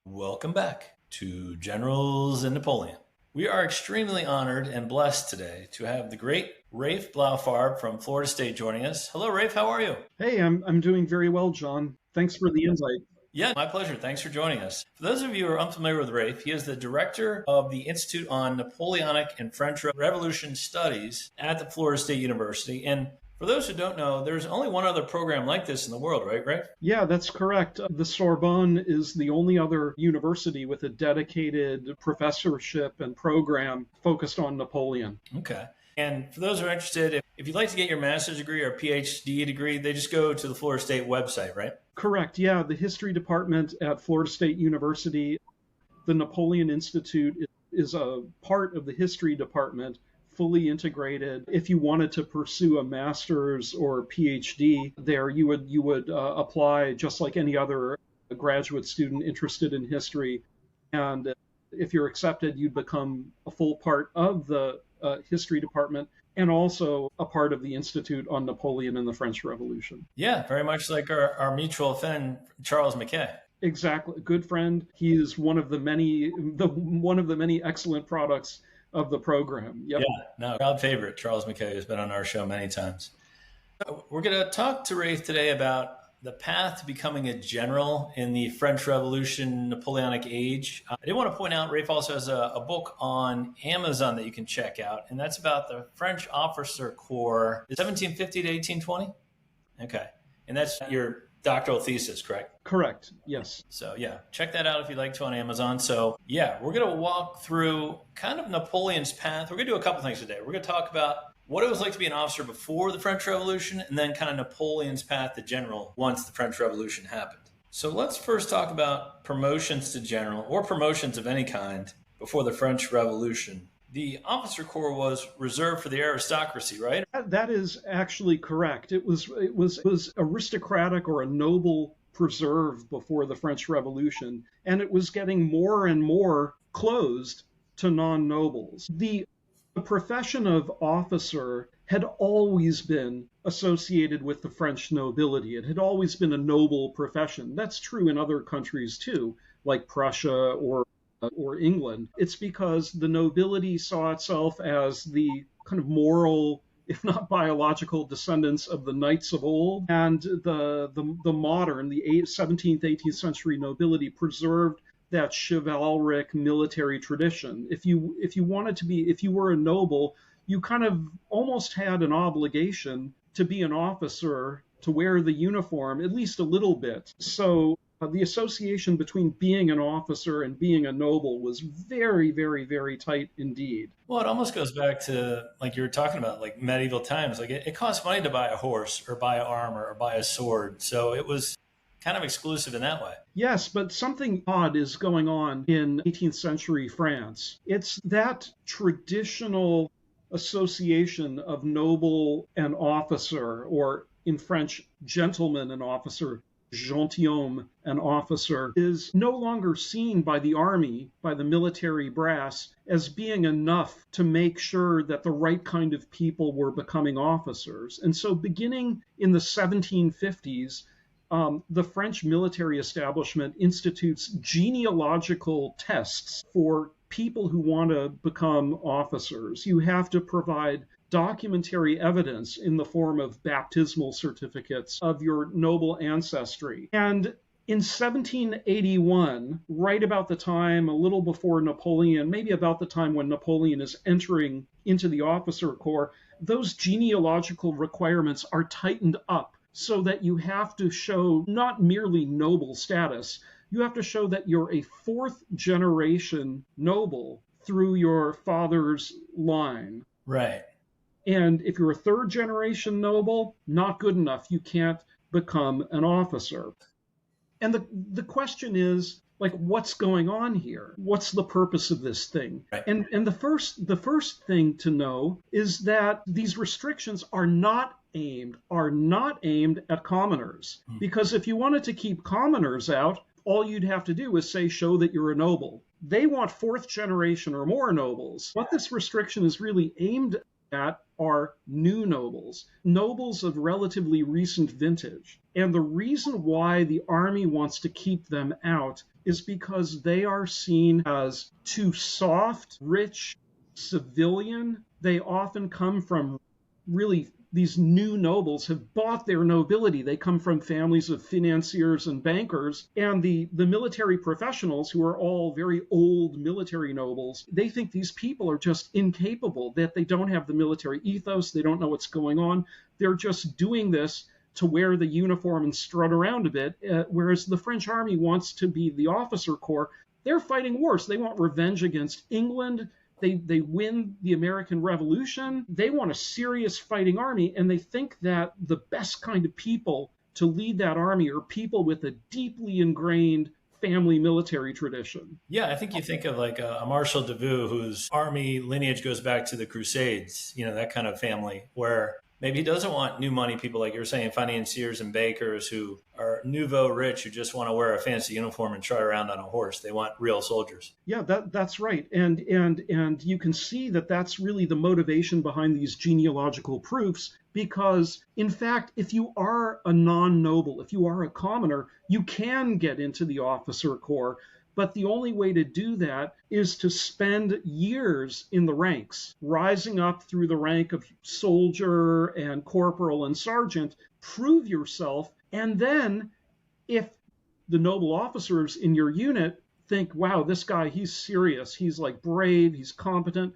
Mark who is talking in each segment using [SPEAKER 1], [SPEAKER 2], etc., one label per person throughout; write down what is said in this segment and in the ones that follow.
[SPEAKER 1] Welcome back to Generals and Napoleon. We are extremely honored and blessed today to have the great Rafe Blaufarb from Florida State joining us. Hello, Rafe. How are you?
[SPEAKER 2] Hey, I'm doing very well, John. Thanks for the invite.
[SPEAKER 1] Yeah, my pleasure. Thanks for joining us. For those of you who are unfamiliar with Rafe, he is the director of the Institute on Napoleonic and French Revolution Studies at the Florida State University. And for those who don't know, there's only one other program like this in the world, right, Rafe?
[SPEAKER 2] Yeah, that's correct. The Sorbonne is the only other university with a dedicated professorship and program focused on Napoleon.
[SPEAKER 1] Okay. And for those who are interested, if you'd like to get your master's degree or PhD degree, they just go to the Florida State website, right?
[SPEAKER 2] Correct. Yeah, the history department at Florida State University, the Napoleon Institute is a part of the history department, fully integrated. If you wanted to pursue a master's or PhD there, you would apply just like any other graduate student interested in history. And if you're accepted, you'd become a full part of the history department and also a part of the Institute on Napoleon and the French Revolution.
[SPEAKER 1] Yeah, very much like our mutual friend, Charles Mackay.
[SPEAKER 2] Exactly. Good friend. He is one of the many excellent products of the program. Yep.
[SPEAKER 1] Yeah, no, proud favorite, Charles Mackay, has been on our show many times. We're going to talk to Rafe today about the path to becoming a general in the French Revolution, Napoleonic age. I did want to point out, Rafe also has a book on Amazon that you can check out, and that's about the French officer corps, 1750 to 1820? Okay, and that's your doctoral thesis, correct?
[SPEAKER 2] Correct, yes.
[SPEAKER 1] So yeah, check that out if you'd like to on Amazon. So yeah, we're going to walk through kind of Napoleon's path. We're going to do a couple things today. We're going to talk about what it was like to be an officer before the French Revolution, and then kind of Napoleon's path to general once the French Revolution happened. So let's first talk about promotions to general, or promotions of any kind, before the French Revolution. The officer corps was reserved for the aristocracy, right?
[SPEAKER 2] That is actually correct. It was aristocratic or a noble preserve before the French Revolution, and it was getting more and more closed to non-nobles. The profession of officer had always been associated with the French nobility. It had always been a noble profession. That's true in other countries too, like Prussia or England. It's because the nobility saw itself as the kind of moral, if not biological, descendants of the knights of old, and the modern, the 17th, 18th century nobility preserved that chivalric military tradition. If you were a noble, you kind of almost had an obligation to be an officer, to wear the uniform, at least a little bit. So the association between being an officer and being a noble was very, very, very tight indeed.
[SPEAKER 1] Well, it almost goes back to, like you were talking about, like medieval times. Like it cost money to buy a horse or buy armor or buy a sword. So it was kind of exclusive in that way.
[SPEAKER 2] Yes, but something odd is going on in 18th century France. It's that traditional association of noble and officer, or in French, gentleman and officer, gentilhomme and officer, is no longer seen by the army, by the military brass, as being enough to make sure that the right kind of people were becoming officers. And so beginning in the 1750s, the French military establishment institutes genealogical tests for people who want to become officers. You have to provide documentary evidence in the form of baptismal certificates of your noble ancestry. And in 1781, right about the time, a little before Napoleon, maybe about the time when Napoleon is entering into the officer corps, those genealogical requirements are tightened up, so that you have to show not merely noble status, you have to show that you're a fourth generation noble through your father's line.
[SPEAKER 1] Right.
[SPEAKER 2] And if you're a third generation noble, not good enough. You can't become an officer. And the question is, like, what's going on here? What's the purpose of this thing?
[SPEAKER 1] Right.
[SPEAKER 2] And the first thing to know is that these restrictions are not aimed at commoners. Because if you wanted to keep commoners out, all you'd have to do is show that you're a noble. They want fourth generation or more nobles. What this restriction is really aimed at are new nobles, nobles of relatively recent vintage. And the reason why the army wants to keep them out is because they are seen as too soft, rich, civilian. They often come from really, these new nobles have bought their nobility. They come from families of financiers and bankers, and the military professionals, who are all very old military nobles, they think these people are just incapable, that they don't have the military ethos, they don't know what's going on. They're just doing this to wear the uniform and strut around a bit, whereas the French army wants to be the officer corps. They're fighting wars. They want revenge against England. They win the American Revolution. They want a serious fighting army, and they think that the best kind of people to lead that army are people with a deeply ingrained family military tradition.
[SPEAKER 1] Yeah, I think you think of like a Marshal Davout, whose army lineage goes back to the Crusades, that kind of family, where maybe he doesn't want new money people, like you're saying, financiers and bakers who are nouveau rich, who just want to wear a fancy uniform and trot around on a horse. They want real soldiers.
[SPEAKER 2] Yeah, that's right. And you can see that that's really the motivation behind these genealogical proofs, because in fact, if you are a non-noble, if you are a commoner, you can get into the officer corps. But the only way to do that is to spend years in the ranks, rising up through the rank of soldier and corporal and sergeant, prove yourself. And then if the noble officers in your unit think, wow, this guy, he's serious, he's like brave, he's competent,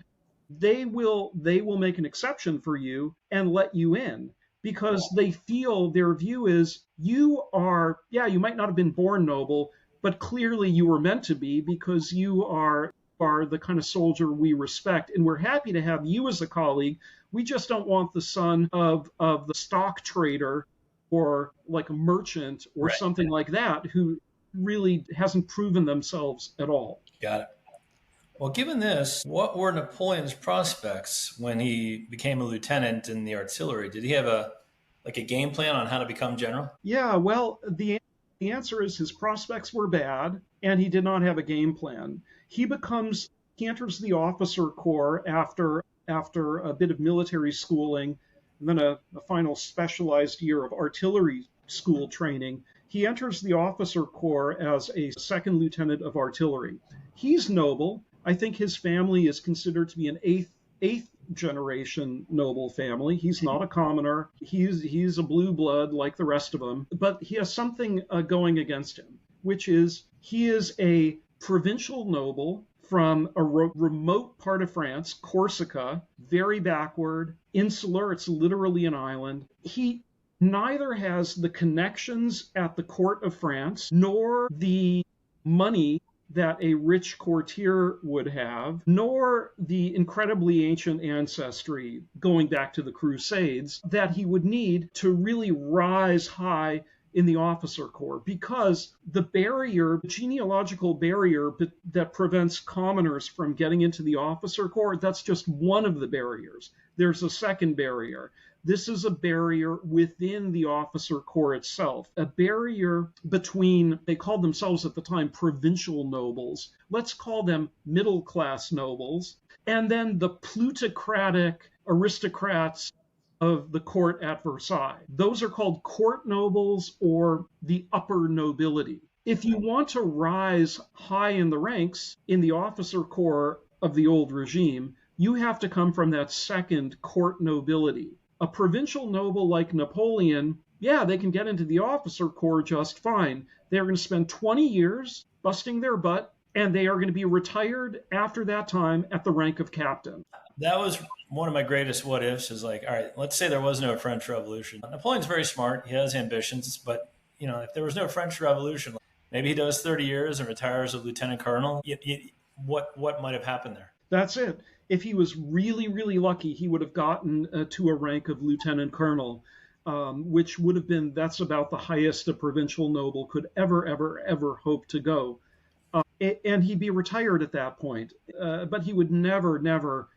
[SPEAKER 2] they will make an exception for you and let you in, because they feel, their view is, you might not have been born noble, but clearly you were meant to be, because you are the kind of soldier we respect, and we're happy to have you as a colleague. We just don't want the son of the stock trader or like a merchant or
[SPEAKER 1] Right.
[SPEAKER 2] something like that, who really hasn't proven themselves at all.
[SPEAKER 1] Got it. Well, given this, what were Napoleon's prospects when he became a lieutenant in the artillery? Did he have a game plan on how to become general?
[SPEAKER 2] Yeah, well, the answer is his prospects were bad, and he did not have a game plan. He enters the officer corps after a bit of military schooling, and then a final specialized year of artillery school training. He enters the officer corps as a second lieutenant of artillery. He's noble. I think his family is considered to be an eighth generation noble family. He's not a commoner. He's a blue blood like the rest of them, but he has something going against him, which is he is a provincial noble from a remote part of France, Corsica, very backward, insular. It's literally an island. He neither has the connections at the court of France nor the money that a rich courtier would have, nor the incredibly ancient ancestry going back to the Crusades that he would need to really rise high in the officer corps, because the genealogical barrier that prevents commoners from getting into the officer corps, that's just one of the barriers. There's a second barrier. This is a barrier within the officer corps itself, a barrier between, they called themselves at the time provincial nobles, let's call them middle-class nobles, and then the plutocratic aristocrats of the court at Versailles. Those are called court nobles or the upper nobility. If you want to rise high in the ranks in the officer corps of the old regime, you have to come from that second court nobility. A provincial noble like Napoleon, yeah, they can get into the officer corps just fine. They're going to spend 20 years busting their butt, and they are going to be retired after that time at the rank of captain.
[SPEAKER 1] That was one of my greatest what ifs, is like, all right, let's say there was no French Revolution. Napoleon's very smart. He has ambitions, but if there was no French Revolution, maybe he does 30 years and retires a lieutenant colonel. What might have happened there?
[SPEAKER 2] That's it. If he was really, really lucky, he would have gotten to a rank of lieutenant colonel, which would have been, that's about the highest a provincial noble could ever hope to go. And he'd be retired at that point. But he would never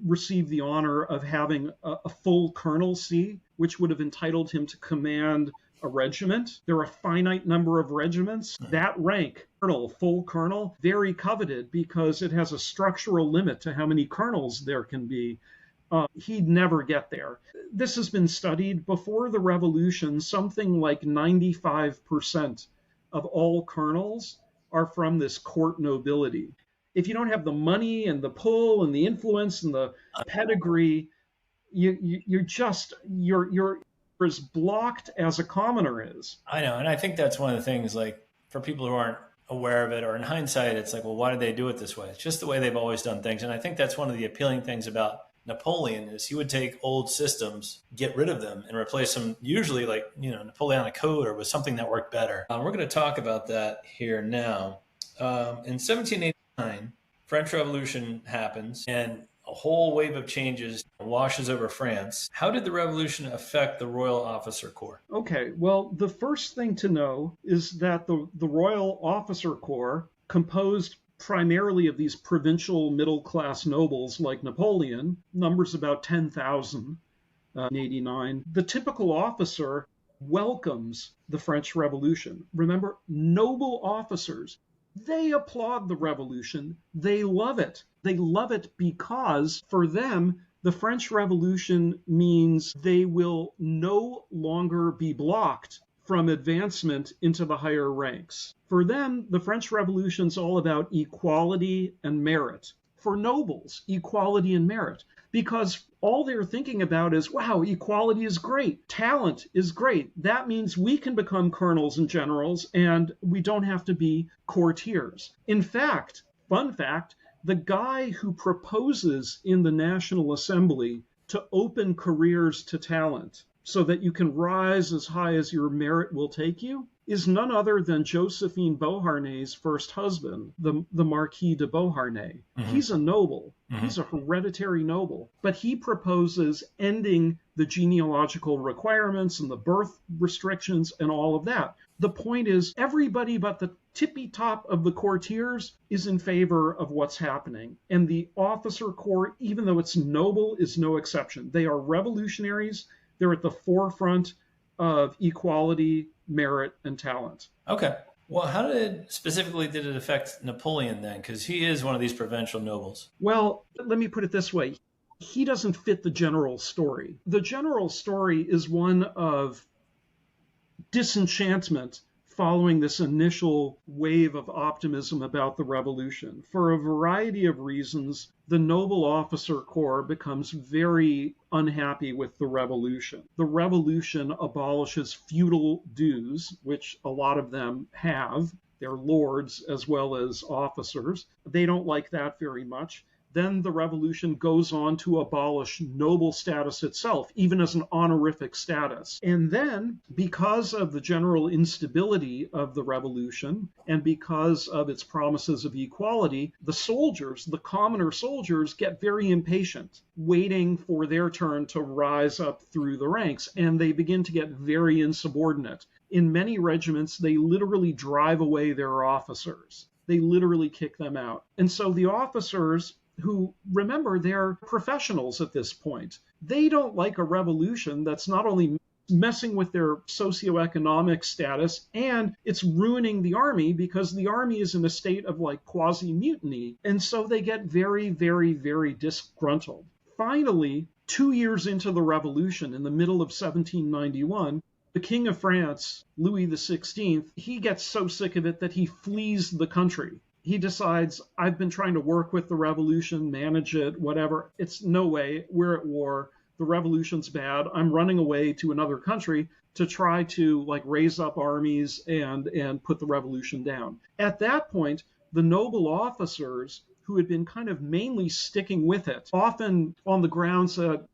[SPEAKER 2] receive the honor of having a full colonelcy, which would have entitled him to command a regiment. There are a finite number of regiments. That rank, colonel, full colonel, very coveted, because it has a structural limit to how many colonels there can be. He'd never get there. This has been studied. Before the revolution, something like 95% of all colonels are from this court nobility. If you don't have the money and the pull and the influence and the pedigree, you're as blocked as a commoner is.
[SPEAKER 1] I know, and I think that's one of the things. Like for people who aren't aware of it, or in hindsight, it's like, well, why did they do it this way? It's just the way they've always done things, and I think that's one of the appealing things about Napoleon is he would take old systems, get rid of them, and replace them usually like, Napoleonic code or with something that worked better. We're going to talk about that here now. In 1789, French Revolution happens and a whole wave of changes washes over France. How did the revolution affect the Royal Officer Corps?
[SPEAKER 2] Okay, well, the first thing to know is that the Royal Officer Corps, composed primarily of these provincial middle-class nobles like Napoleon, numbers about 10,000 in 89. The typical officer welcomes the French Revolution. Remember, noble officers, they applaud the revolution. They love it. They love it because for them, the French Revolution means they will no longer be blocked from advancement into the higher ranks. For them, the French Revolution is all about equality and merit. For nobles, equality and merit. Because all they're thinking about is, wow, equality is great. Talent is great. That means we can become colonels and generals, and we don't have to be courtiers. In fact, fun fact, the guy who proposes in the National Assembly to open careers to talent so that you can rise as high as your merit will take you is none other than Josephine Beauharnais' first husband, the Marquis de Beauharnais. Mm-hmm. He's a noble. Mm-hmm. He's a hereditary noble. But he proposes ending the genealogical requirements and the birth restrictions and all of that. The point is, everybody but the tippy top of the courtiers is in favor of what's happening. And the officer corps, even though it's noble, is no exception. They are revolutionaries. They're at the forefront of equality, merit, and talent.
[SPEAKER 1] Okay. Well, how specifically did it affect Napoleon then? Because he is one of these provincial nobles.
[SPEAKER 2] Well, let me put it this way. He doesn't fit the general story. The general story is one of disenchantment following this initial wave of optimism about the revolution. For a variety of reasons, the noble officer corps becomes very unhappy with the revolution. The revolution abolishes feudal dues, which a lot of them have. They're lords as well as officers. They don't like that very much. Then the revolution goes on to abolish noble status itself, even as an honorific status. And then, because of the general instability of the revolution, and because of its promises of equality, the soldiers, the commoner soldiers, get very impatient, waiting for their turn to rise up through the ranks, and they begin to get very insubordinate. In many regiments, they literally drive away their officers. They literally kick them out. And so the officers, who, remember, they're professionals at this point. They don't like a revolution that's not only messing with their socioeconomic status, and it's ruining the army because the army is in a state of like quasi-mutiny. And so they get very, very, very disgruntled. Finally, 2 years into the revolution, in the middle of 1791, the King of France, Louis XVI, he gets so sick of it that he flees the country. He decides, I've been trying to work with the revolution, manage it, whatever. It's no way. We're at war. The revolution's bad. I'm running away to another country to try to raise up armies and put the revolution down. At that point, the noble officers who had been kind of mainly sticking with it, often on the grounds that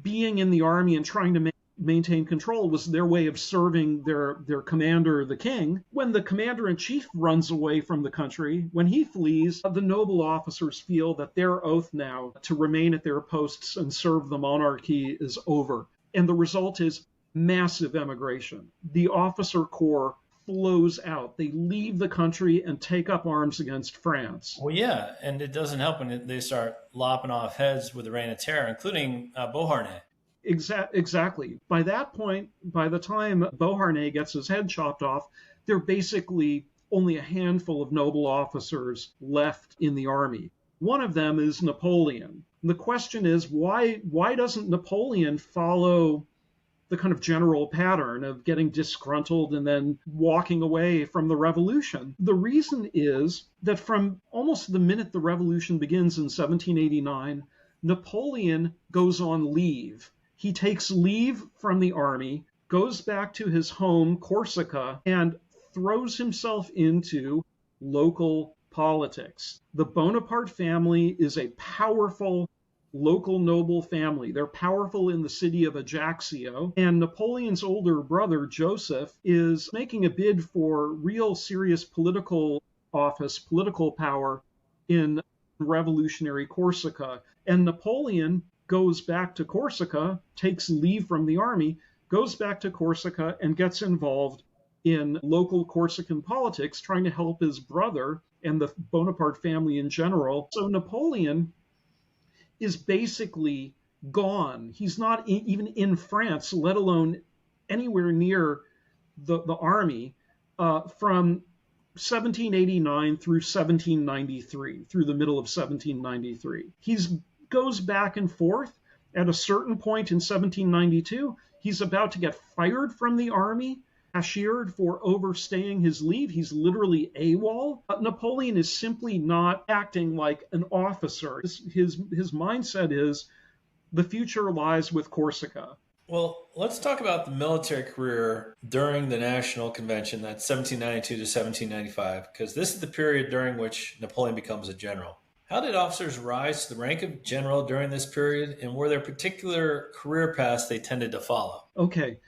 [SPEAKER 2] being in the army and trying to maintain control was their way of serving their commander, the king. When the commander-in-chief runs away from the country, when he flees, the noble officers feel that their oath now to remain at their posts and serve the monarchy is over. And the result is massive emigration. The officer corps flows out. They leave the country and take up arms against France.
[SPEAKER 1] Well, yeah, and it doesn't help when they start lopping off heads with the Reign of Terror, including Beauharnais.
[SPEAKER 2] Exactly. By that point, by the time Beauharnais gets his head chopped off, there are basically only a handful of noble officers left in the army. One of them is Napoleon. And the question is, why doesn't Napoleon follow the kind of general pattern of getting disgruntled and then walking away from the revolution. The reason is that from almost the minute the revolution begins in 1789, Napoleon goes on leave. He takes leave from the army, goes back to his home, Corsica, and throws himself into local politics. The Bonaparte family is a powerful local noble family. They're powerful in the city of Ajaccio, and Napoleon's older brother, Joseph, is making a bid for real serious political office, political power in revolutionary Corsica. And Napoleon goes back to Corsica, takes leave from the army, goes back to Corsica, and gets involved in local Corsican politics, trying to help his brother and the Bonaparte family in general. So Napoleon is basically gone. He's not even in France, let alone anywhere near the army, from 1789 through 1793, through the middle of 1793. He goes back and forth. At a certain point in 1792, he's about to get fired from the army, cashiered for overstaying his leave. He's literally AWOL. Napoleon is simply not acting like an officer. His mindset is the future lies with Corsica.
[SPEAKER 1] Well, let's talk about the military career during the National Convention, that's 1792 to 1795, because this is the period during which Napoleon becomes a general. How did officers rise to the rank of general during this period, and were there particular career paths they tended to follow?
[SPEAKER 2] Okay.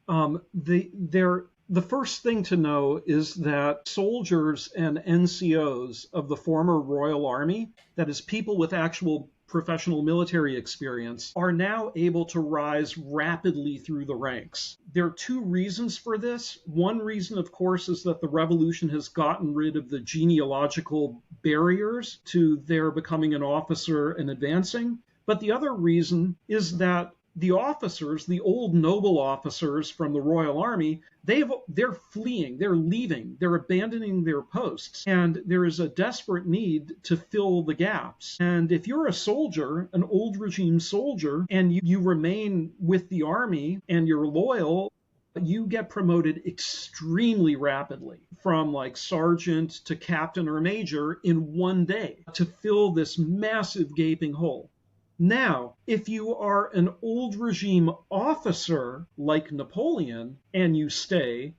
[SPEAKER 2] The first thing to know is that soldiers and NCOs of the former Royal Army, that is, people with actual professional military experience, are now able to rise rapidly through the ranks. There are two reasons for this. One reason, of course, is that the revolution has gotten rid of the genealogical barriers to their becoming an officer and advancing. But the other reason is that the officers, the old noble officers from the Royal Army, they're fleeing, they're leaving, they're abandoning their posts, and there is a desperate need to fill the gaps. And if you're a soldier, an old regime soldier, and you remain with the army and you're loyal, you get promoted extremely rapidly from like sergeant to captain or major in one day to fill this massive gaping hole. Now, if you are an old regime officer like Napoleon and you stay,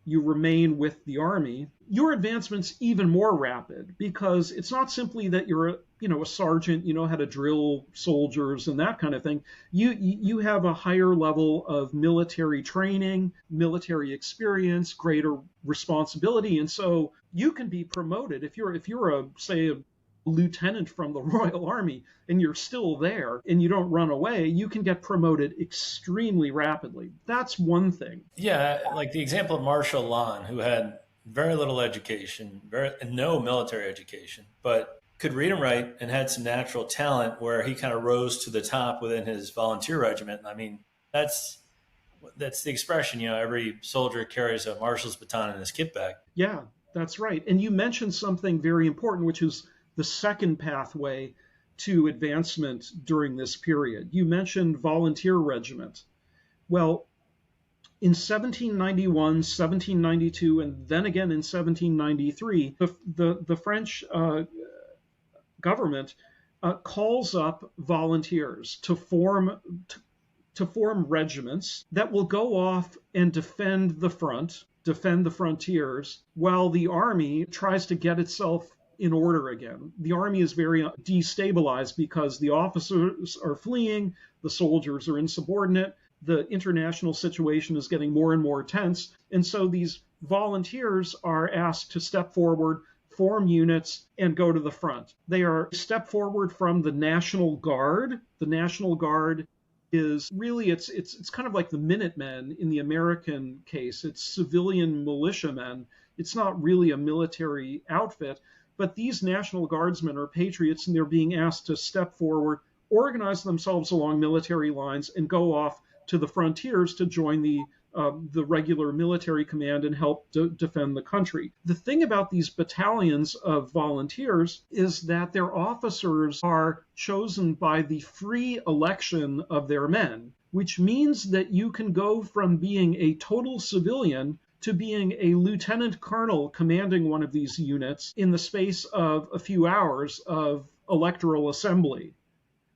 [SPEAKER 2] you remain with the army, your advancement's even more rapid because it's not simply that you're a sergeant, you know how to drill soldiers and that kind of thing. You have a higher level of military training, military experience, greater responsibility, and so you can be promoted if you're a lieutenant from the Royal Army and you're still there and you don't run away, you can get promoted extremely rapidly. That's one thing.
[SPEAKER 1] Yeah, like the example of Marshal Lannes, who had very little education, no military education, but could read and write and had some natural talent where he kind of rose to the top within his volunteer regiment. I mean, that's the expression, every soldier carries a marshal's baton in his kit bag.
[SPEAKER 2] Yeah, that's right. And you mentioned something very important, which is the second pathway to advancement during this period. You mentioned volunteer regiment. Well, in 1791, 1792, and then again in 1793, the French government calls up volunteers to form regiments that will go off and defend the frontiers, while the army tries to get itself in order again. The army is very destabilized because the officers are fleeing, the soldiers are insubordinate, the international situation is getting more and more tense, and so these volunteers are asked to step forward, form units, and go to the front. They are step forward from the National Guard. The National Guard is really, it's kind of like the Minutemen in the American case. It's civilian militiamen. It's not really a military outfit. But these National Guardsmen are patriots, and they're being asked to step forward, organize themselves along military lines, and go off to the frontiers to join the regular military command and help defend the country. The thing about these battalions of volunteers is that their officers are chosen by the free election of their men. which means that you can go from being a total civilian to being a lieutenant colonel commanding one of these units in the space of a few hours of electoral assembly,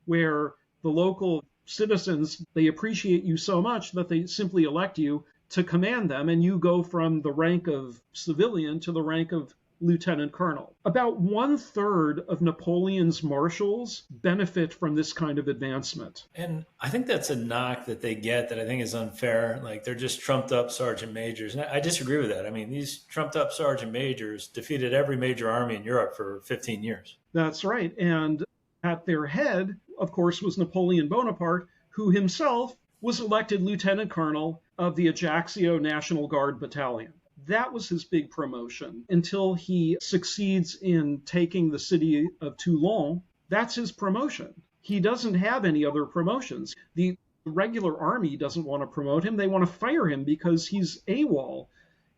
[SPEAKER 2] where the local citizens, they appreciate you so much that they simply elect you to command them, and you go from the rank of civilian to the rank of lieutenant colonel. About 1/3 of Napoleon's marshals benefit from this kind of advancement.
[SPEAKER 1] And I think that's a knock that they get that I think is unfair. Like they're just trumped up sergeant majors. And I disagree with that. I mean, these trumped up sergeant majors defeated every major army in Europe for 15 years.
[SPEAKER 2] That's right. And at their head, of course, was Napoleon Bonaparte, who himself was elected lieutenant colonel of the Ajaccio National Guard Battalion. That was his big promotion until he succeeds in taking the city of Toulon. That's his promotion. He doesn't have any other promotions. The regular army doesn't want to promote him. They want to fire him because he's AWOL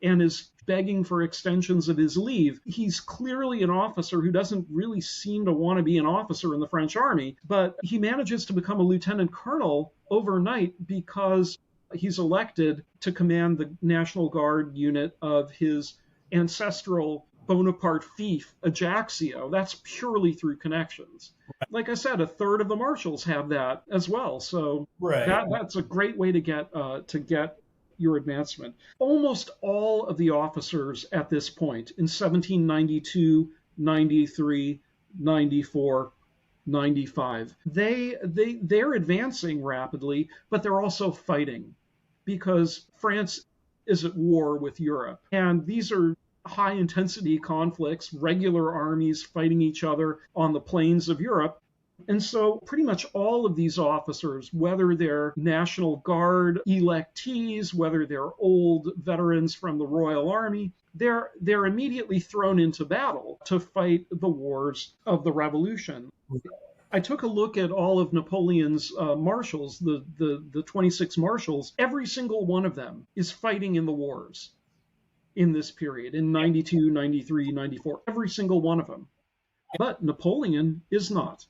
[SPEAKER 2] and is begging for extensions of his leave. He's clearly an officer who doesn't really seem to want to be an officer in the French army, but he manages to become a lieutenant colonel overnight because he's elected to command the National Guard unit of his ancestral Bonaparte fief, Ajaccio. That's purely through connections. Like I said, 1/3 of the marshals have that as well. So that's a great way to get your advancement. Almost all of the officers at this point in 1792, 93, 94, 95, they're advancing rapidly, but they're also fighting because France is at war with Europe. And these are high intensity conflicts, regular armies fighting each other on the plains of Europe. And so pretty much all of these officers, whether they're National Guard electees, whether they're old veterans from the Royal Army, they're immediately thrown into battle to fight the wars of the Revolution. I took a look at all of Napoleon's marshals, the 26 marshals. Every single one of them is fighting in the wars in this period, in 92, 93, 94. Every single one of them. But Napoleon is not.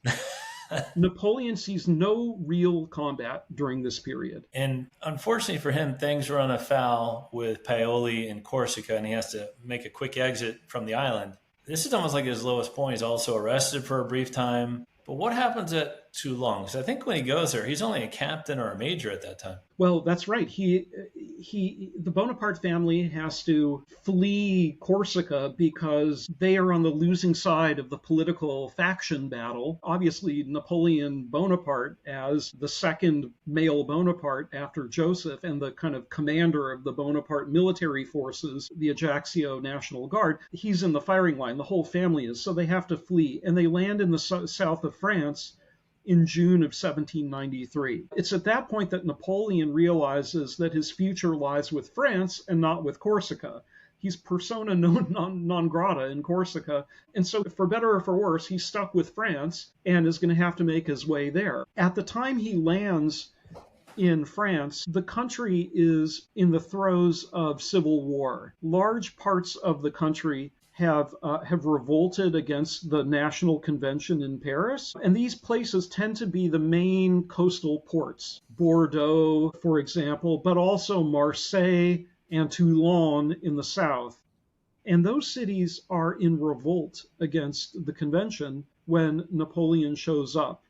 [SPEAKER 2] Napoleon sees no real combat during this period.
[SPEAKER 1] And unfortunately for him, things run afoul with Paoli in Corsica, and he has to make a quick exit from the island. This is almost like his lowest point. He's also arrested for a brief time. But what happens at Toulon? Because I think when he goes there, he's only a captain or a major at that time.
[SPEAKER 2] Well, that's right. The Bonaparte family has to flee Corsica because they are on the losing side of the political faction battle. Obviously, Napoleon Bonaparte, as the second male Bonaparte after Joseph and the kind of commander of the Bonaparte military forces, the Ajaccio National Guard, he's in the firing line. The whole family is. So they have to flee. And they land in the south of France in June of 1793. It's at that point that Napoleon realizes that his future lies with France and not with Corsica. He's persona non grata in Corsica, and so for better or for worse, he's stuck with France and is going to have to make his way there. At the time he lands in France, the country is in the throes of civil war. Large parts of the country have revolted against the National Convention in Paris. And these places tend to be the main coastal ports. Bordeaux, for example, but also Marseille and Toulon in the south. And those cities are in revolt against the convention when Napoleon shows up.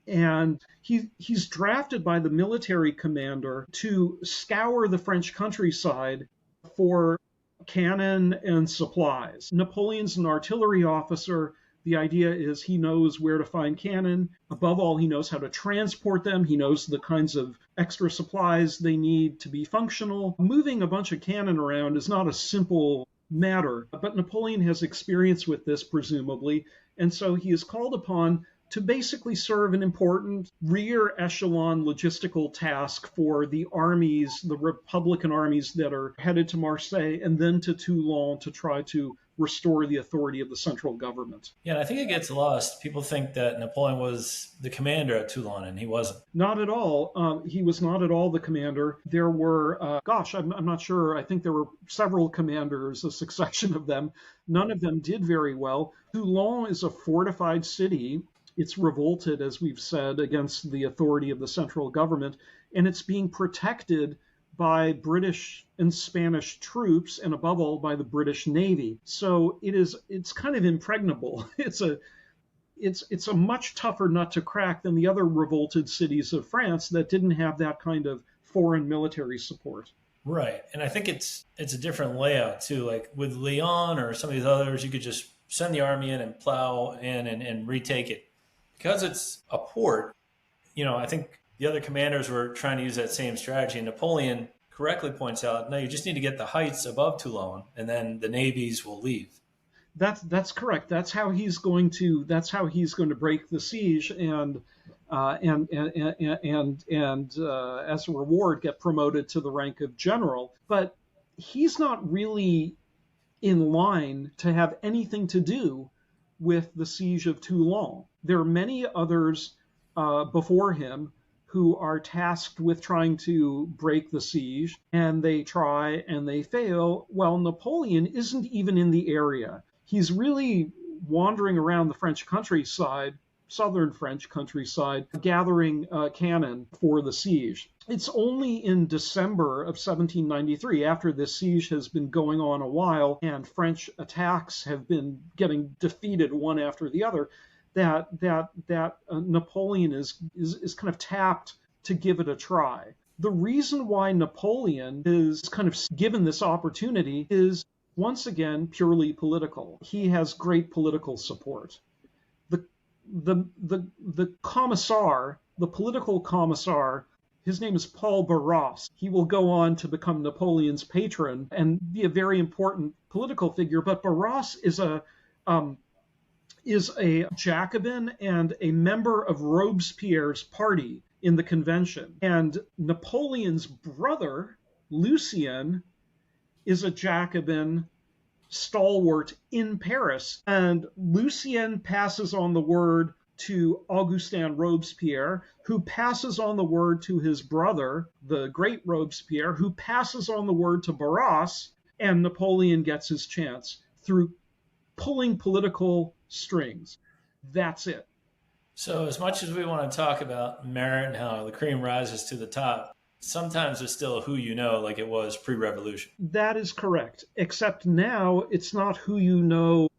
[SPEAKER 2] And he's drafted by the military commander to scour the French countryside for cannon and supplies. Napoleon's an artillery officer. The idea is he knows where to find cannon. Above all, he knows how to transport them. He knows the kinds of extra supplies they need to be functional. Moving a bunch of cannon around is not a simple matter, but Napoleon has experience with this, presumably, and so he is called upon to basically serve an important rear echelon logistical task for the armies, the Republican armies that are headed to Marseille and then to Toulon to try to restore the authority of the central government. Yeah,
[SPEAKER 1] and I think it gets lost. People think that Napoleon was the commander at Toulon, and he wasn't.
[SPEAKER 2] Not at all. He was not at all the commander. There were, I'm not sure. I think there were several commanders, a succession of them. None of them did very well. Toulon is a fortified city. It's revolted, as we've said, against the authority of the central government, and it's being protected by British and Spanish troops, and above all by the British Navy. So it's kind of impregnable. It's a much tougher nut to crack than the other revolted cities of France that didn't have that kind of foreign military support.
[SPEAKER 1] Right. And I think it's a different layout too. Like with Lyon or some of these others, you could just send the army in and plow in and retake it. Because it's a port, I think the other commanders were trying to use that same strategy. And Napoleon correctly points out, no, you just need to get the heights above Toulon, and then the navies will leave.
[SPEAKER 2] That's correct. That's how he's going to break the siege and as a reward get promoted to the rank of general. But he's not really in line to have anything to do with the siege of Toulon. There are many others before him who are tasked with trying to break the siege, and they try and they fail. Well, Napoleon isn't even in the area. He's really wandering around the French countryside, southern French countryside, gathering cannon for the siege. It's only in December of 1793, after this siege has been going on a while and French attacks have been getting defeated one after the other, that Napoleon is kind of tapped to give it a try. The reason why Napoleon is kind of given this opportunity is, once again, purely political. He has great political support. The commissar, the political commissar, his name is Paul Barras. He will go on to become Napoleon's patron and be a very important political figure. But Barras is a Jacobin and a member of Robespierre's party in the convention. And Napoleon's brother, Lucien, is a Jacobin stalwart in Paris. And Lucien passes on the word to Augustin Robespierre, who passes on the word to his brother, the great Robespierre, who passes on the word to Barras, and Napoleon gets his chance through pulling political strings. That's it.
[SPEAKER 1] So as much as we want to talk about merit and how the cream rises to the top, sometimes it's still who you know, like it was pre-revolution.
[SPEAKER 2] That is correct, except now it's not who you know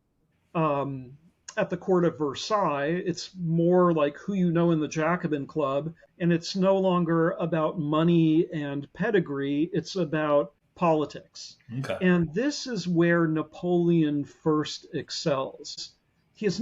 [SPEAKER 2] at the court of Versailles. It's more like who you know in the Jacobin Club, and it's no longer about money and pedigree. It's about politics.
[SPEAKER 1] Okay.
[SPEAKER 2] And this is where Napoleon first excels. He has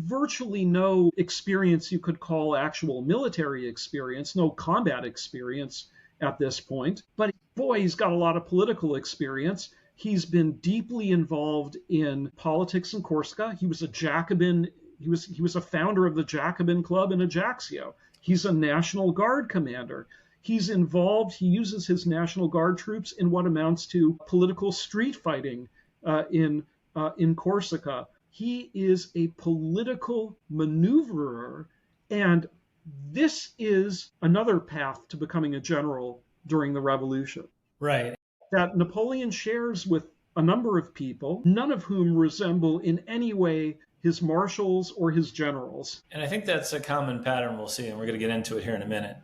[SPEAKER 2] virtually no experience you could call actual military experience, no combat experience at this point. But boy, he's got a lot of political experience. He's been deeply involved in politics in Corsica. He was a Jacobin. He was a founder of the Jacobin Club in Ajaccio. He's a National Guard commander. He's involved. He uses his National Guard troops in what amounts to political street fighting in Corsica. He is a political maneuverer, and this is another path to becoming a general during the revolution.
[SPEAKER 1] Right.
[SPEAKER 2] That Napoleon shares with a number of people, none of whom resemble in any way his marshals or his generals.
[SPEAKER 1] And I think that's a common pattern we'll see, and we're going to get into it here in a minute.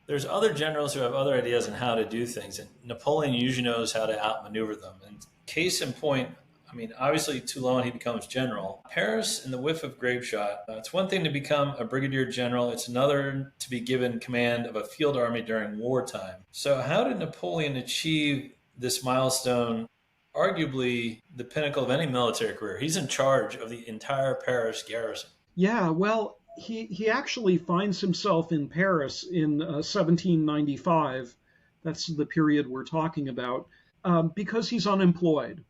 [SPEAKER 1] There's other generals who have other ideas on how to do things, and Napoleon usually knows how to outmaneuver them. And case in point, obviously Toulon, he becomes general. Paris and the whiff of grape shot. It's one thing to become a brigadier general. It's another to be given command of a field army during wartime. So how did Napoleon achieve this milestone, arguably the pinnacle of any military career? He's in charge of the entire Paris garrison.
[SPEAKER 2] Yeah, well, he actually finds himself in Paris in 1795. That's the period we're talking about, because he's unemployed.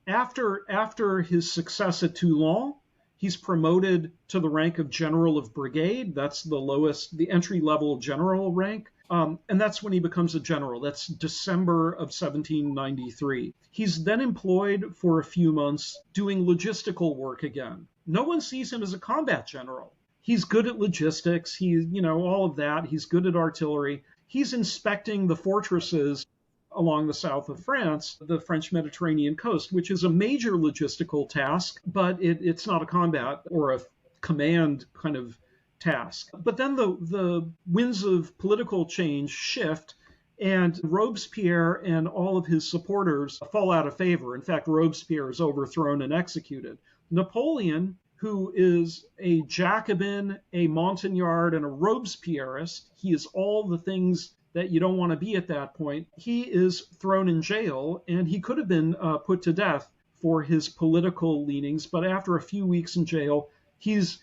[SPEAKER 2] After his success at Toulon, he's promoted to the rank of general of brigade. That's the lowest, the entry-level general rank. And that's when he becomes a general. That's December of 1793. He's then employed for a few months doing logistical work again. No one sees him as a combat general. He's good at logistics. All of that. He's good at artillery. He's inspecting the fortresses along the south of France, the French Mediterranean coast, which is a major logistical task, but it's not a combat or a command kind of task. But then the winds of political change shift, and Robespierre and all of his supporters fall out of favor. In fact, Robespierre is overthrown and executed. Napoleon, who is a Jacobin, a Montagnard, and a Robespierrist, he is all the things that you don't want to be at that point. He is thrown in jail, and he could have been put to death for his political leanings, but after a few weeks in jail, he's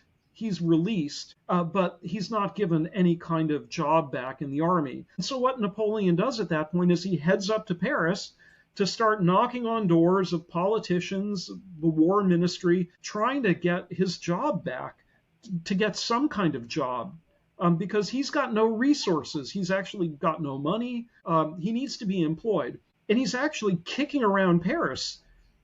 [SPEAKER 2] released, but he's not given any kind of job back in the army. And so what Napoleon does at that point is he heads up to Paris to start knocking on doors of politicians, the war ministry, trying to get his job back, to get some kind of job, because he's got no resources. He's actually got no money. He needs to be employed. And he's actually kicking around Paris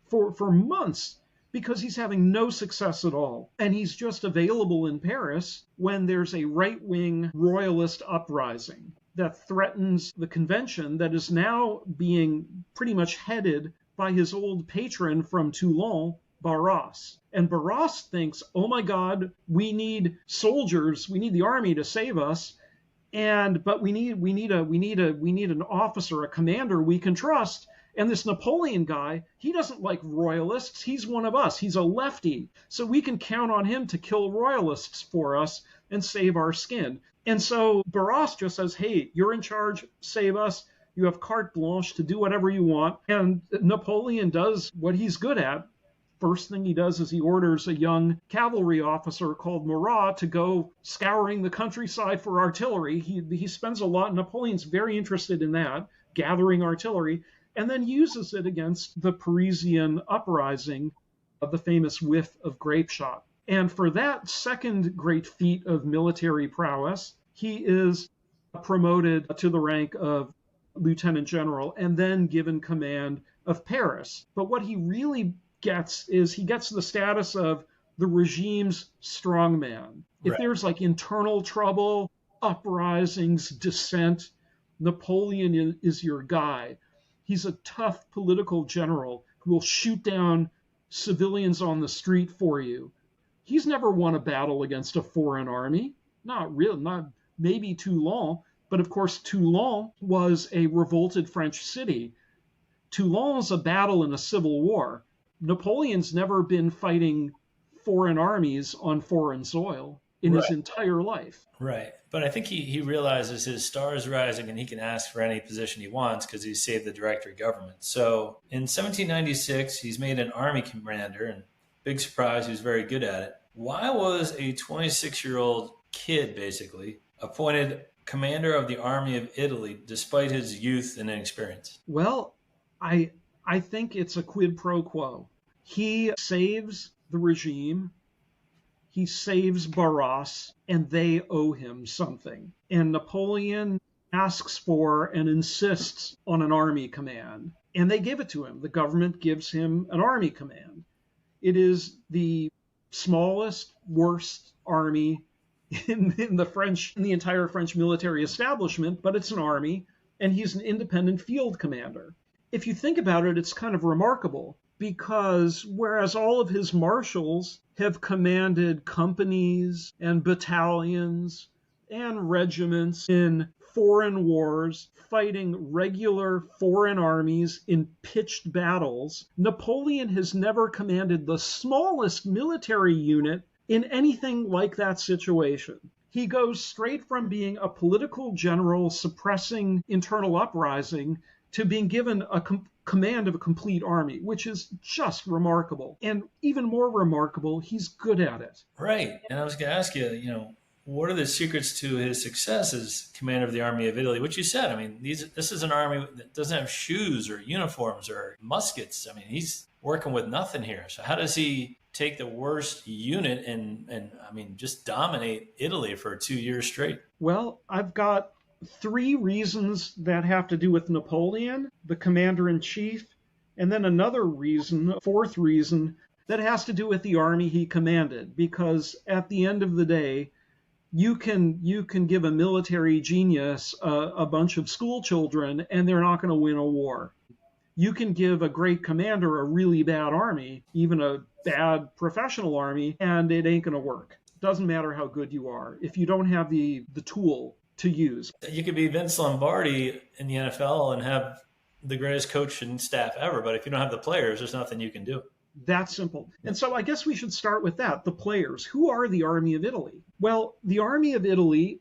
[SPEAKER 2] for months because he's having no success at all. And he's just available in Paris when there's a right-wing royalist uprising that threatens the convention that is now being pretty much headed by his old patron from Toulon, Barras. And Barras thinks, oh my God, we need soldiers, we need the army to save us, but we need an officer, a commander we can trust. And this Napoleon guy, he doesn't like royalists. He's one of us. He's a lefty. So we can count on him to kill royalists for us and save our skin. And so Barras just says, hey, you're in charge, save us. You have carte blanche to do whatever you want. And Napoleon does what he's good at. First thing he does is he orders a young cavalry officer called Murat to go scouring the countryside for artillery. He spends a lot. Napoleon's very interested in that, gathering artillery, and then uses it against the Parisian uprising of the famous whiff of grape shot. And for that second great feat of military prowess, he is promoted to the rank of lieutenant general and then given command of Paris. But what he really gets is he gets the status of the regime's strongman. If there's like internal trouble, uprisings, dissent, Napoleon is your guy. He's a tough political general who will shoot down civilians on the street for you. He's never won a battle against a foreign army. Not maybe Toulon, but of course Toulon was a revolted French city. Toulon's a battle in a civil war. Napoleon's never been fighting foreign armies on foreign soil in his entire life.
[SPEAKER 1] Right. But I think he realizes his star is rising and he can ask for any position he wants because he's saved the Directory government. So in 1796, he's made an army commander, and big surprise, he was very good at it. Why was a 26-year-old kid, basically, appointed commander of the Army of Italy despite his youth and inexperience?
[SPEAKER 2] Well, I think it's a quid pro quo. He saves the regime. He saves Barras, and they owe him something. And Napoleon asks for and insists on an army command, and they give it to him. The government gives him an army command. It is the smallest, worst army in the entire French military establishment, but it's an army, and he's an independent field commander. If you think about it, it's kind of remarkable, because whereas all of his marshals have commanded companies and battalions and regiments in foreign wars, fighting regular foreign armies in pitched battles, Napoleon has never commanded the smallest military unit in anything like that situation. He goes straight from being a political general suppressing internal uprising to being given a command of a complete army, which is just remarkable. And even more remarkable, he's good at it.
[SPEAKER 1] Right. And I was going to ask you, what are the secrets to his success as commander of the Army of Italy? Which you said, this is an army that doesn't have shoes or uniforms or muskets. He's working with nothing here. So how does he take the worst unit and just dominate Italy for 2 years straight?
[SPEAKER 2] Well, I've got 3 reasons that have to do with Napoleon, the commander-in-chief, and then another reason, a 4th reason, that has to do with the army he commanded. Because at the end of the day, you can give a military genius a bunch of school children, and they're not going to win a war. You can give a great commander a really bad army, even a bad professional army, and it ain't going to work. Doesn't matter how good you are if you don't have the tool to use.
[SPEAKER 1] You could be Vince Lombardi in the NFL and have the greatest coach and staff ever, but if you don't have the players, there's nothing you can do.
[SPEAKER 2] That simple. And so I guess we should start with that. The players. Who are the Army of Italy? Well, the Army of Italy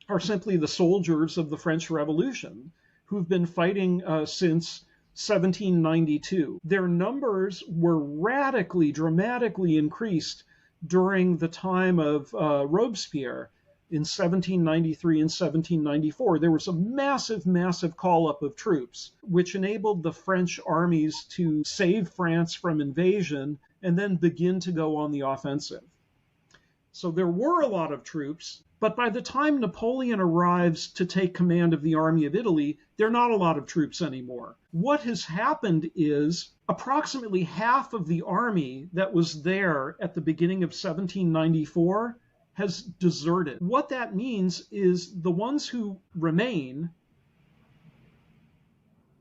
[SPEAKER 2] are simply the soldiers of the French Revolution who've been fighting since 1792. Their numbers were radically, dramatically increased during the time of Robespierre in 1793 and 1794. There was a massive, massive call-up of troops, which enabled the French armies to save France from invasion and then begin to go on the offensive. So there were a lot of troops, but by the time Napoleon arrives to take command of the Army of Italy, there are not a lot of troops anymore. What has happened is approximately half of the army that was there at the beginning of 1794 has deserted. What that means is the ones who remain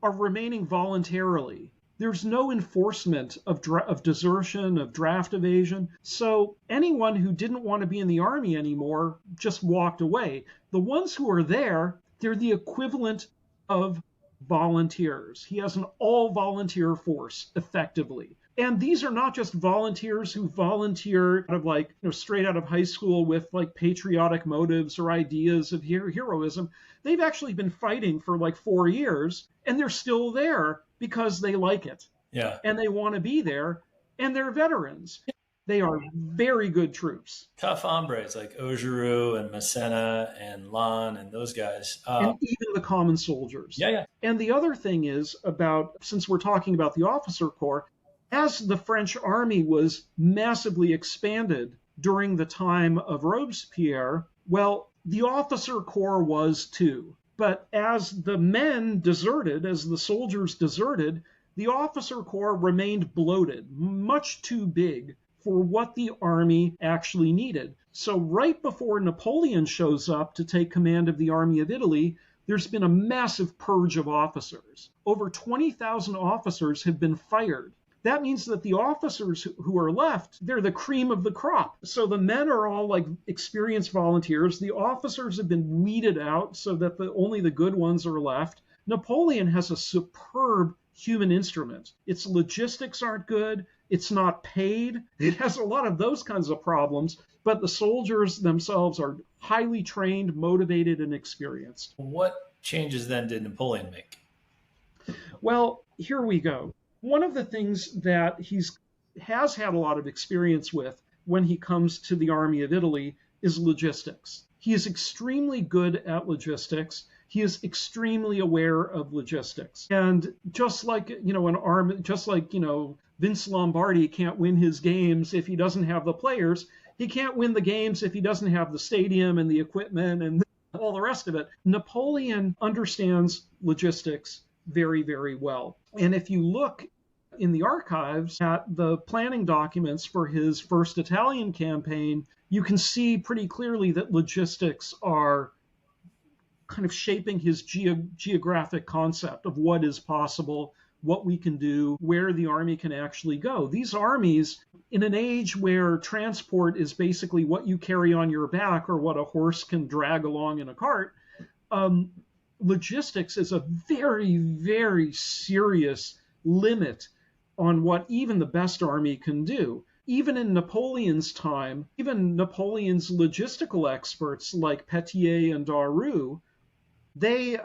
[SPEAKER 2] are remaining voluntarily. There's no enforcement of desertion, of draft evasion. So anyone who didn't want to be in the army anymore just walked away. The ones who are there, they're the equivalent of volunteers. He has an all-volunteer force, effectively. And these are not just volunteers who volunteer out of straight out of high school with patriotic motives or ideas of heroism. They've actually been fighting for 4 years, and they're still there because they like it.
[SPEAKER 1] Yeah.
[SPEAKER 2] And they want to be there, and they're veterans. They are very good troops.
[SPEAKER 1] Tough hombres like Augereau and Massena and Lannes and those guys.
[SPEAKER 2] And even the common soldiers.
[SPEAKER 1] Yeah.
[SPEAKER 2] And the other thing is since we're talking about the officer corps, as the French army was massively expanded during the time of Robespierre, well, the officer corps was too. But as the men deserted, as the soldiers deserted, the officer corps remained bloated, much too big for what the army actually needed. So right before Napoleon shows up to take command of the Army of Italy, there's been a massive purge of officers. Over 20,000 officers have been fired. That means that the officers who are left, they're the cream of the crop. So the men are all experienced volunteers. The officers have been weeded out so that only the good ones are left. Napoleon has a superb human instrument. Its logistics aren't good. It's not paid. It has a lot of those kinds of problems. But the soldiers themselves are highly trained, motivated, and experienced.
[SPEAKER 1] What changes then did Napoleon make?
[SPEAKER 2] Well, here we go. One of the things that he has had a lot of experience with when he comes to the Army of Italy is logistics. He is extremely good at logistics. He is extremely aware of logistics. And just like, Vince Lombardi can't win his games if he doesn't have the players, he can't win the games if he doesn't have the stadium and the equipment and all the rest of it. Napoleon understands logistics very, very well. And if you look in the archives at the planning documents for his first Italian campaign, you can see pretty clearly that logistics are kind of shaping his geographic concept of what is possible, what we can do, where the army can actually go. These armies, in an age where transport is basically what you carry on your back or what a horse can drag along in a cart, logistics is a very, very serious limit on what even the best army can do. Even in Napoleon's time, even Napoleon's logistical experts like Petier and Daru, they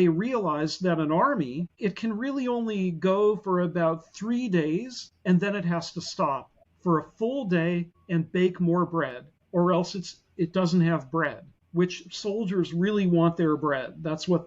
[SPEAKER 2] realized that an army, it can really only go for about 3 days, and then it has to stop for a full day and bake more bread, or else it doesn't have bread, which soldiers really want their bread. That's what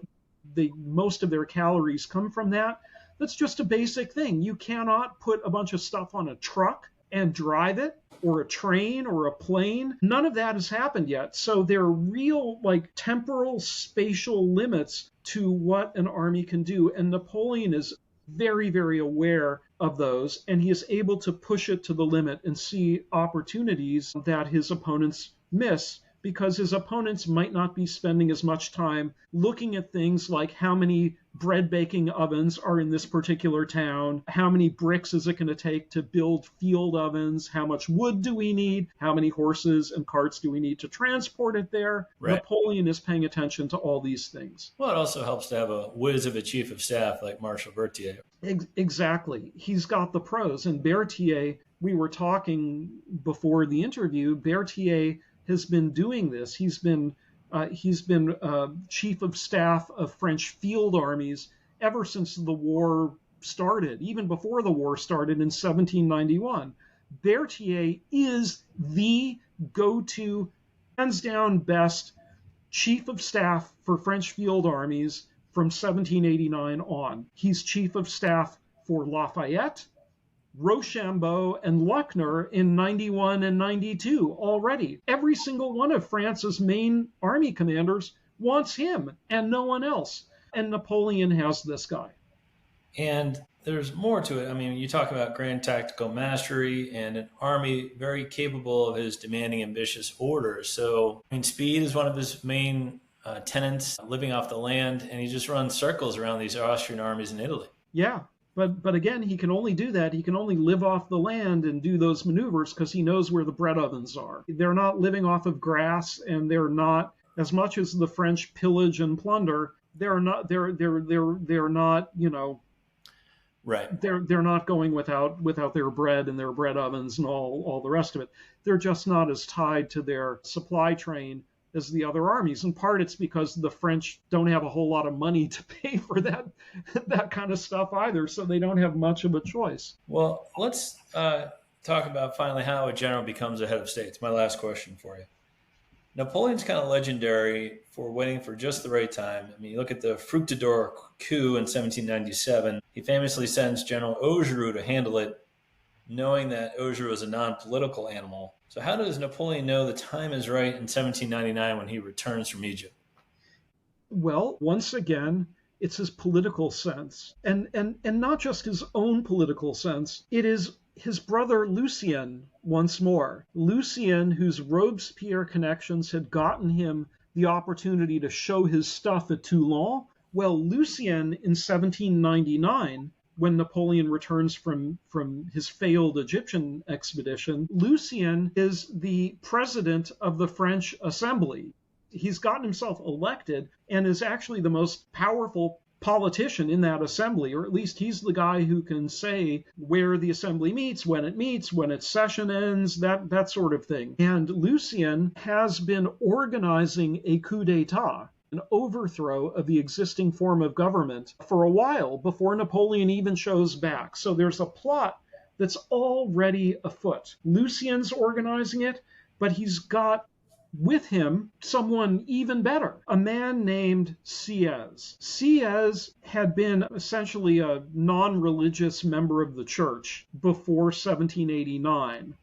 [SPEAKER 2] most of their calories come from that. That's just a basic thing. You cannot put a bunch of stuff on a truck and drive it, or a train or a plane. None of that has happened yet. So there are real temporal, spatial limits to what an army can do. And Napoleon is very, very aware of those, and he is able to push it to the limit and see opportunities that his opponents miss because his opponents might not be spending as much time looking at things like how many bread baking ovens are in this particular town, how many bricks is it going to take to build field ovens, how much wood do we need, how many horses and carts do we need to transport it there.
[SPEAKER 1] Right.
[SPEAKER 2] Napoleon is paying attention to all these things.
[SPEAKER 1] Well, it also helps to have a whiz of a chief of staff like Marshal Berthier.
[SPEAKER 2] Exactly. He's got the pros. And Berthier, we were talking before the interview, Berthier has been doing this. He's been chief of staff of French field armies ever since the war started, even before the war started in 1791. Berthier is the go-to, hands down best chief of staff for French field armies from 1789 on. He's chief of staff for Lafayette, Rochambeau, and Luckner in 91 and 92 already. Every single one of France's main army commanders wants him and no one else. And Napoleon has this guy.
[SPEAKER 1] And there's more to it. I mean, you talk about grand tactical mastery and an army very capable of his demanding, ambitious orders. So, I mean, speed is one of his main tenets, living off the land, and he just runs circles around these Austrian armies in Italy.
[SPEAKER 2] Yeah. But again, he can only do that. He can only live off the land and do those maneuvers because he knows where the bread ovens are. They're not living off of grass, and they're not, as much as the French pillage and plunder, they're not, you know,
[SPEAKER 1] right.
[SPEAKER 2] They're not going without their bread and their bread ovens and all the rest of it. They're just not as tied to their supply train as the other armies. In part, it's because the French don't have a whole lot of money to pay for that kind of stuff either, so they don't have much of a choice.
[SPEAKER 1] Well, let's talk about finally how a general becomes a head of state. It's my last question for you. Napoleon's kind of legendary for waiting for just the right time. I mean, you look at the Fructidor coup in 1797. He famously sends General Augereau to handle it, knowing that Augereau is a non-political animal. So how does Napoleon know the time is right in 1799 when he returns from Egypt?
[SPEAKER 2] Well, once again, it's his political sense. And not just his own political sense. It is his brother Lucien once more. Lucien, whose Robespierre connections had gotten him the opportunity to show his stuff at Toulon. Well, Lucien in 1799, when Napoleon returns from his failed Egyptian expedition, Lucien is the president of the French Assembly. He's gotten himself elected and is actually the most powerful politician in that assembly, or at least he's the guy who can say where the assembly meets, when its session ends, that sort of thing. And Lucien has been organizing a coup d'etat, an overthrow of the existing form of government for a while before Napoleon even shows back. So there's a plot that's already afoot. Lucien's organizing it, but he's got with him someone even better, a man named Sieyès. Sieyès had been essentially a non-religious member of the church before 1789.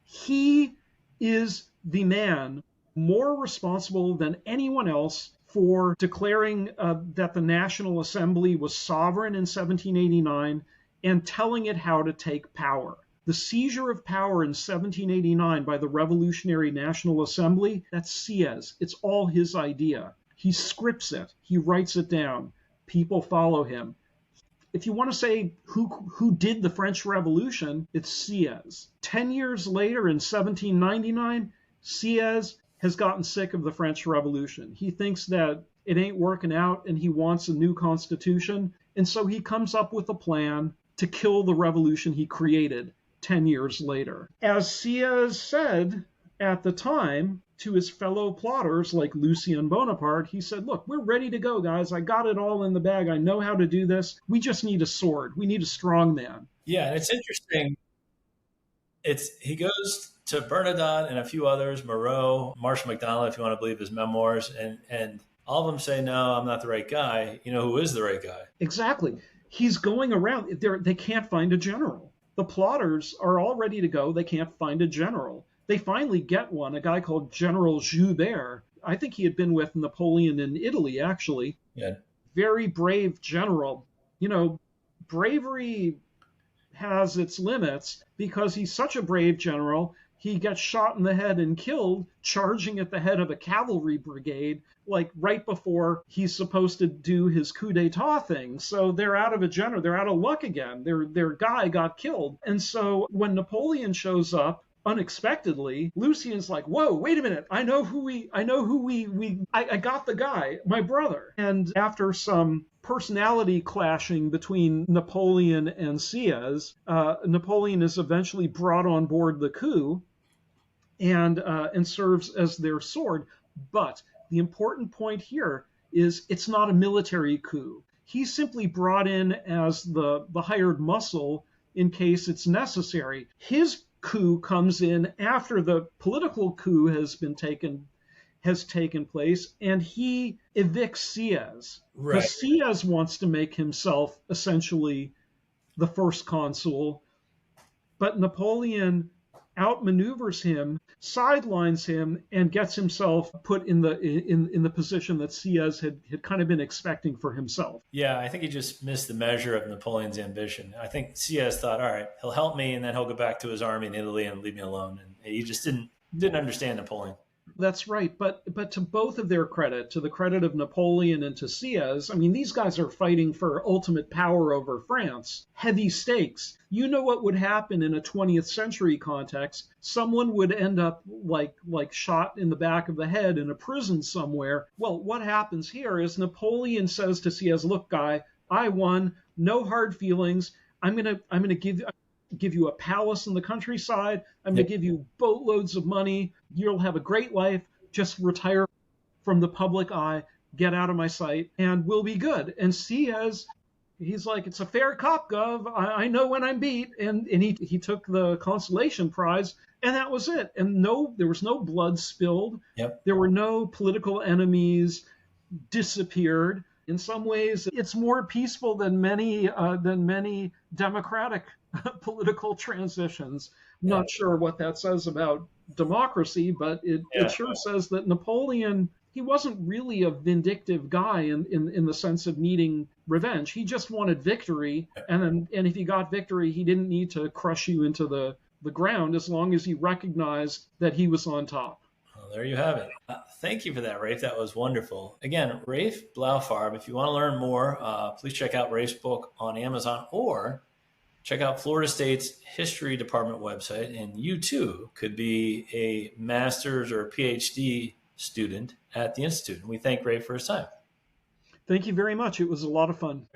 [SPEAKER 2] He is the man more responsible than anyone else for declaring that the National Assembly was sovereign in 1789 and telling it how to take power. The seizure of power in 1789 by the Revolutionary National Assembly, that's Sieyès. It's all his idea. He scripts it. He writes it down. People follow him. If you want to say who did the French Revolution, it's Sieyès. 10 years later, in 1799, Sieyès has gotten sick of the French Revolution. He thinks that it ain't working out and he wants a new constitution. And so he comes up with a plan to kill the revolution he created 10 years later. As Sieyès said at the time to his fellow plotters like Napoleon Bonaparte, he said, look, we're ready to go, guys. I got it all in the bag. I know how to do this. We just need a sword. We need a strong man.
[SPEAKER 1] Yeah, and it's interesting. He goes to Bernadotte and a few others, Moreau, Marshall McDonald, if you want to believe his memoirs, and all of them say, no, I'm not the right guy. You know who is the right guy?
[SPEAKER 2] Exactly. He's going around. They can't find a general. The plotters are all ready to go. They can't find a general. They finally get one, a guy called General Joubert. I think he had been with Napoleon in Italy, actually.
[SPEAKER 1] Yeah.
[SPEAKER 2] Very brave general. You know, bravery has its limits because he's such a brave general he gets shot in the head and killed charging at the head of a cavalry brigade, like right before he's supposed to do his coup d'etat thing. So they're out of a general, they're out of luck again. Their guy got killed. And so when Napoleon shows up unexpectedly, Lucien's like, whoa, wait a minute. I got the guy, my brother. And after some personality clashing between Napoleon and Sieyès, Napoleon is eventually brought on board the coup and serves as their sword. But the important point here is it's not a military coup. He's simply brought in as the hired muscle in case it's necessary. His coup comes in after the political coup has taken place, and he evicts Sieyès.
[SPEAKER 1] Right.
[SPEAKER 2] Because Sieyès wants to make himself essentially the first consul, but Napoleon outmaneuvers him, sidelines him, and gets himself put in the position that Sieyès had kind of been expecting for himself.
[SPEAKER 1] Yeah, I think he just missed the measure of Napoleon's ambition. I think Sieyès thought, all right, he'll help me, and then he'll go back to his army in Italy and leave me alone. And he just didn't understand Napoleon.
[SPEAKER 2] That's right, but to both of their credit, to the credit of Napoleon and to Sieyès, I mean, these guys are fighting for ultimate power over France. Heavy stakes. You know what would happen in a 20th century context? Someone would end up like shot in the back of the head in a prison somewhere. Well, what happens here is Napoleon says to Sieyès, look, guy, I won, no hard feelings. I'm gonna give you a palace in the countryside. I'm going to give you boatloads of money. You'll have a great life. Just retire from the public eye, get out of my sight, and we'll be good. And Sieyès, he's like, it's a fair cop, Gov. I know when I'm beat. And he took the consolation prize, and that was it. And there was no blood spilled.
[SPEAKER 1] Yep.
[SPEAKER 2] There were no political enemies disappeared. In some ways, it's more peaceful than many democratic political transitions. Not sure what that says about democracy, but it sure says that Napoleon, he wasn't really a vindictive guy in the sense of needing revenge. He just wanted victory, and if he got victory, he didn't need to crush you into the ground as long as he recognized that he was on top.
[SPEAKER 1] Well, there you have it. Thank you for that, Rafe. That was wonderful. Again, Rafe Blaufarb, if you want to learn more, please check out Rafe's book on Amazon or check out Florida State's History Department website, and you too could be a master's or PhD student at the Institute. And we thank Rafe for his time.
[SPEAKER 2] Thank you very much. It was a lot of fun.